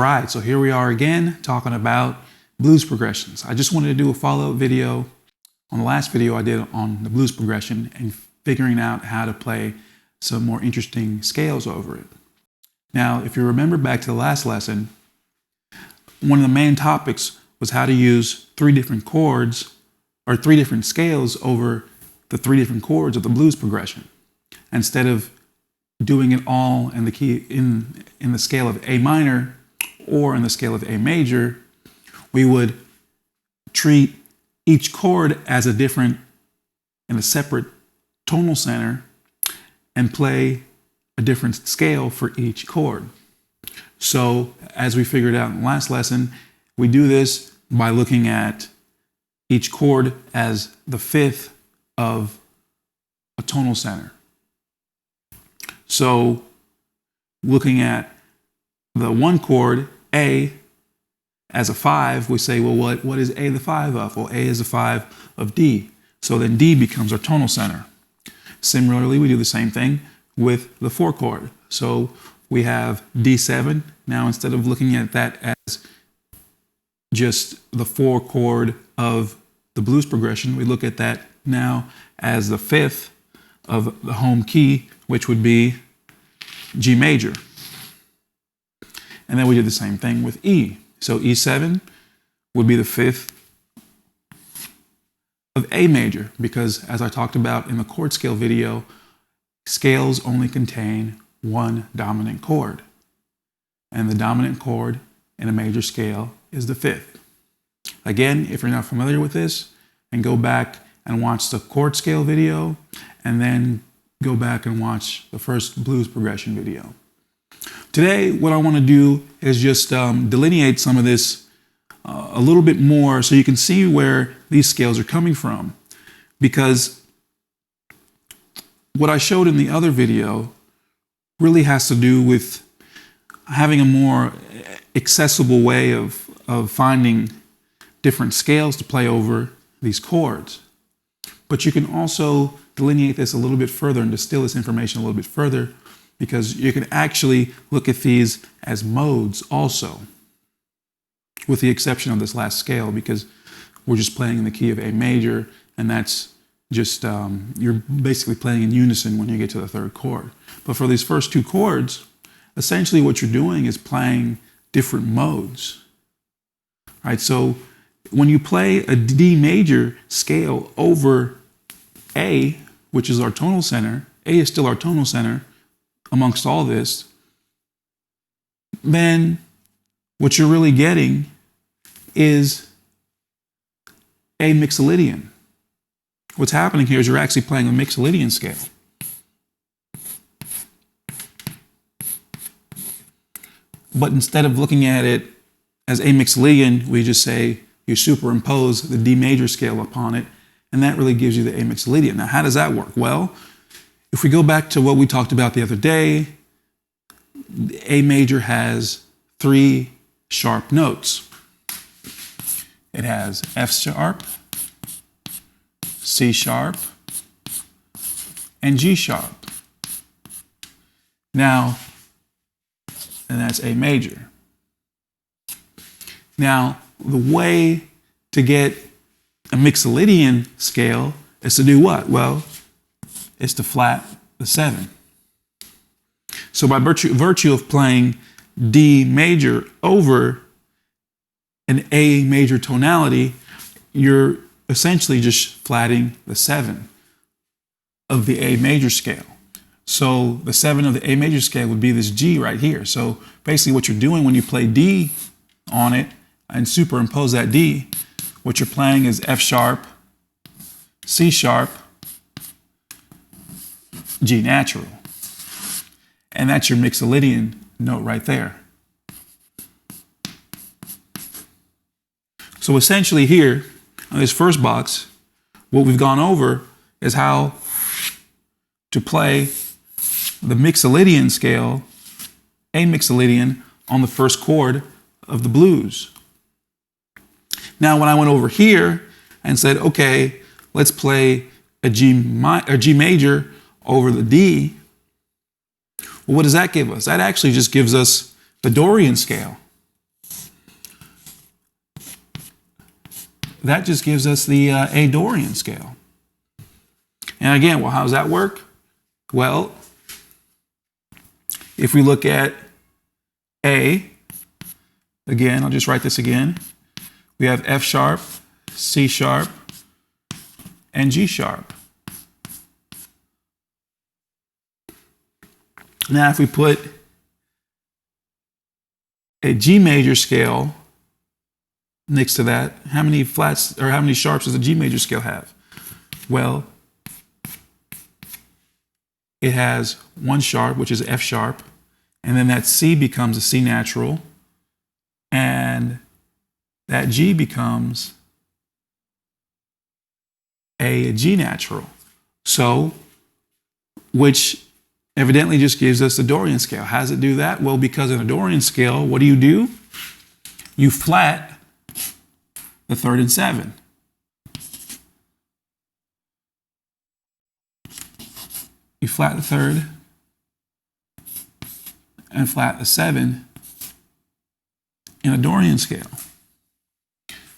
right, so here we are again talking about blues progressions. I just wanted to do a follow-up video on the last video I did on the blues progression and figuring out how to play some more interesting scales over it. Now, if you remember back to the last lesson, one of the main topics was how to use three different chords or three different scales over the three different chords of the blues progression. Instead of doing it all in the key in the scale of A minor or in the scale of A major, we would treat each chord as a different and a separate tonal center and play a different scale for each chord. So as we figured out in the last lesson, we do this by looking at each chord as the fifth of a tonal center. So looking at the one chord, A, as a 5, we say, well, what is A the 5 of? Well, A is the 5 of D. So then D becomes our tonal center. Similarly, we do the same thing with the 4 chord. So we have D7. Now, instead of looking at that as just the 4 chord of the blues progression, we look at that now as the fifth of the home key, which would be G major. And then we do the same thing with E. So E7 would be the fifth of A major, because as I talked about in the chord scale video, scales only contain one dominant chord. And the dominant chord in a major scale is the fifth. Again, if you're not familiar with this, and go back and watch the chord scale video, and then go back and watch the first blues progression video. Today, what I want to do is just delineate some of this a little bit more so you can see where these scales are coming from. Because what I showed in the other video really has to do with having a more accessible way of finding different scales to play over these chords. But you can also delineate this a little bit further and distill this information a little bit further, because you can actually look at these as modes also, with the exception of this last scale, because we're just playing in the key of A major, and that's just, you're basically playing in unison when you get to the third chord. But for these first two chords, essentially what you're doing is playing different modes. All right, so when you play a D major scale over A, which is our tonal center, A is still our tonal center amongst all this, then what you're really getting is a mixolydian. What's happening here is you're actually playing a mixolydian scale. But instead of looking at it as a mixolydian, we just say you superimpose the D major scale upon it, and that really gives you the A mixolydian. Now, how does that work? Well, if we go back to what we talked about the other day, A major has 3 sharp notes. It has F sharp, C sharp, and G sharp. Now, and that's A major. Now, the way to get a mixolydian scale is to do what? Well, it's to flat the 7. So by virtue of playing D major over an A major tonality, you're essentially just flatting the 7 of the A major scale. So the 7 of the A major scale would be this G right here. So basically what you're doing when you play D on it and superimpose that D, what you're playing is F sharp, C sharp, G natural. And that's your mixolydian note right there. So essentially here, on this first box, what we've gone over is how to play the mixolydian scale, A mixolydian, on the first chord of the blues. Now, when I went over here and said, okay, let's play a G major over the D, well, what does that give us? That actually just gives us the Dorian scale. that just gives us the A Dorian scale. And again, well, how does that work? Well, if we look at A, again, I'll just write this again. We have F sharp, C sharp, and G sharp. Now, if we put a G major scale next to that, how many flats or how many sharps does a G major scale have? Well, it has one sharp, which is F sharp, and then that C becomes a C natural, and that G becomes a G natural. So, which evidently just gives us the Dorian scale. How does it do that? Well, because in a Dorian scale, what do? You flat the third and seven. You flat the third and flat the seven in a Dorian scale.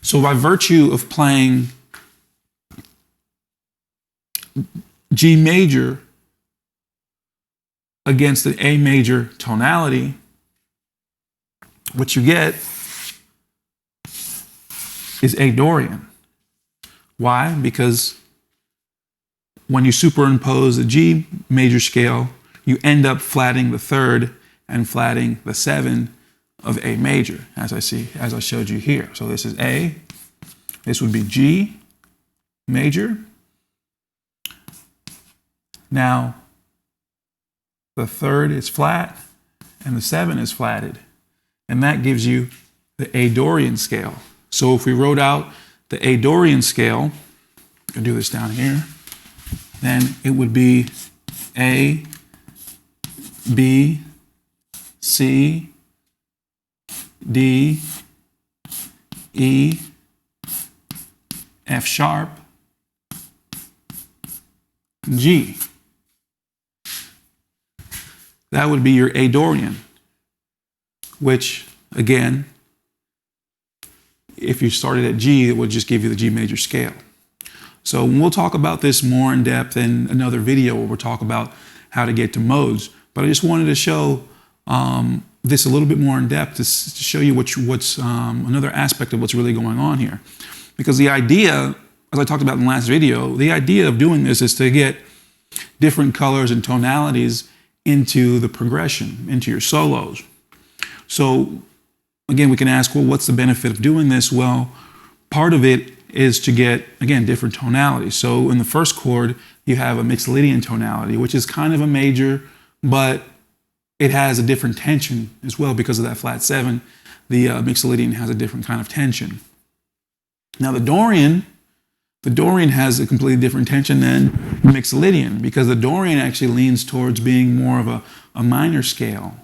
So by virtue of playing G major against the A major tonality, what you get is A Dorian. Why? Because when you superimpose the G major scale, you end up flatting the third and flatting the seven of A major, as I showed you here. So this is A, this would be G major. Now, the third is flat and the seven is flatted. And that gives you the A Dorian scale. So if we wrote out the A Dorian scale, I'll do this down here, then it would be A, B, C, D, E, F sharp, G. That would be your A Dorian, which, again, if you started at G, it would just give you the G major scale. So we'll talk about this more in depth in another video where we'll talk about how to get to modes. But I just wanted to show this a little bit more in depth to show you what's another aspect of what's really going on here. Because the idea, as I talked about in the last video, the idea of doing this is to get different colors and tonalities into the progression, into your solos. So again, we can ask, well, what's the benefit of doing this? Well, part of it is to get, again, different tonalities. So in the first chord, you have a mixolydian tonality, which is kind of a major, but it has a different tension as well because of that flat seven. The mixolydian has a different kind of tension. Now the Dorian has a completely different tension than the mixolydian because the Dorian actually leans towards being more of a minor scale.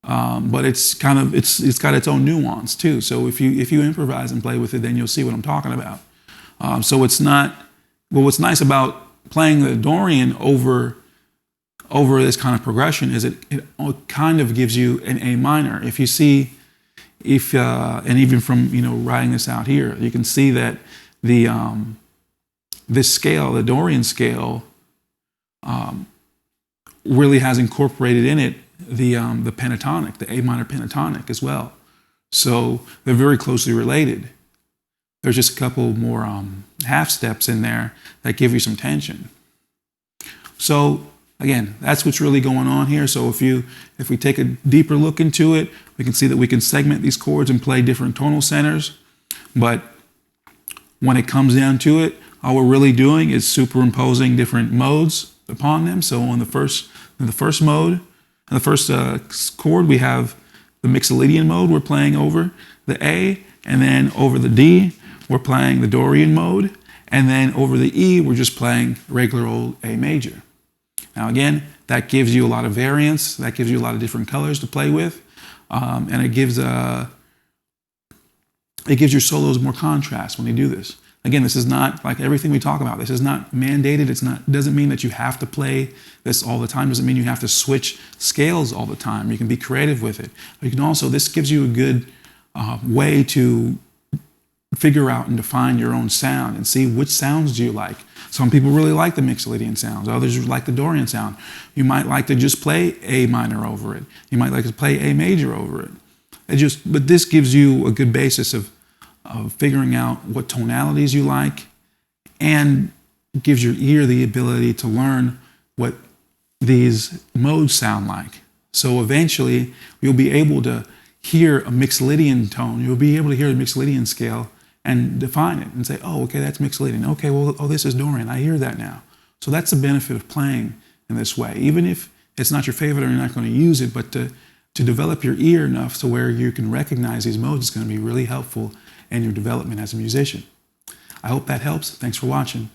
But it's got its own nuance too. So if you improvise and play with it, then you'll see what I'm talking about. So it's not. Well, what's nice about playing the Dorian over this kind of progression is it kind of gives you an A minor. If you see, and even from writing this out here, you can see that this scale, the Dorian scale, really has incorporated in it the pentatonic, the A minor pentatonic as well. So they're very closely related. There's just a couple more half steps in there that give you some tension. So again, that's what's really going on here. So if we take a deeper look into it, we can see that we can segment these chords and play different tonal centers. But when it comes down to it, all we're really doing is superimposing different modes upon them. So in the first mode, in the first chord, we have the mixolydian mode we're playing over the A, and then over the D, we're playing the Dorian mode, and then over the E, we're just playing regular old A major. Now again, that gives you a lot of variance, that gives you a lot of different colors to play with, and it gives your solos more contrast when you do this. Again, this is not like everything we talk about. This is not mandated. It doesn't mean that you have to play this all the time. It doesn't mean you have to switch scales all the time. You can be creative with it. But you can also, this gives you a good way to figure out and define your own sound and see which sounds do you like. Some people really like the Mixolydian sounds. Others like the Dorian sound. You might like to just play A minor over it. You might like to play A major over it. But this gives you a good basis of figuring out what tonalities you like, and gives your ear the ability to learn what these modes sound like. So eventually you'll be able to hear a Mixolydian tone. You'll be able to hear the Mixolydian scale and define it and say, oh, okay, that's Mixolydian. Okay, well, oh, this is Dorian. I hear that now. So that's the benefit of playing in this way. Even if it's not your favorite or you're not going to use it, but to develop your ear enough to where you can recognize these modes is going to be really helpful in your development as a musician. I hope that helps. Thanks for watching.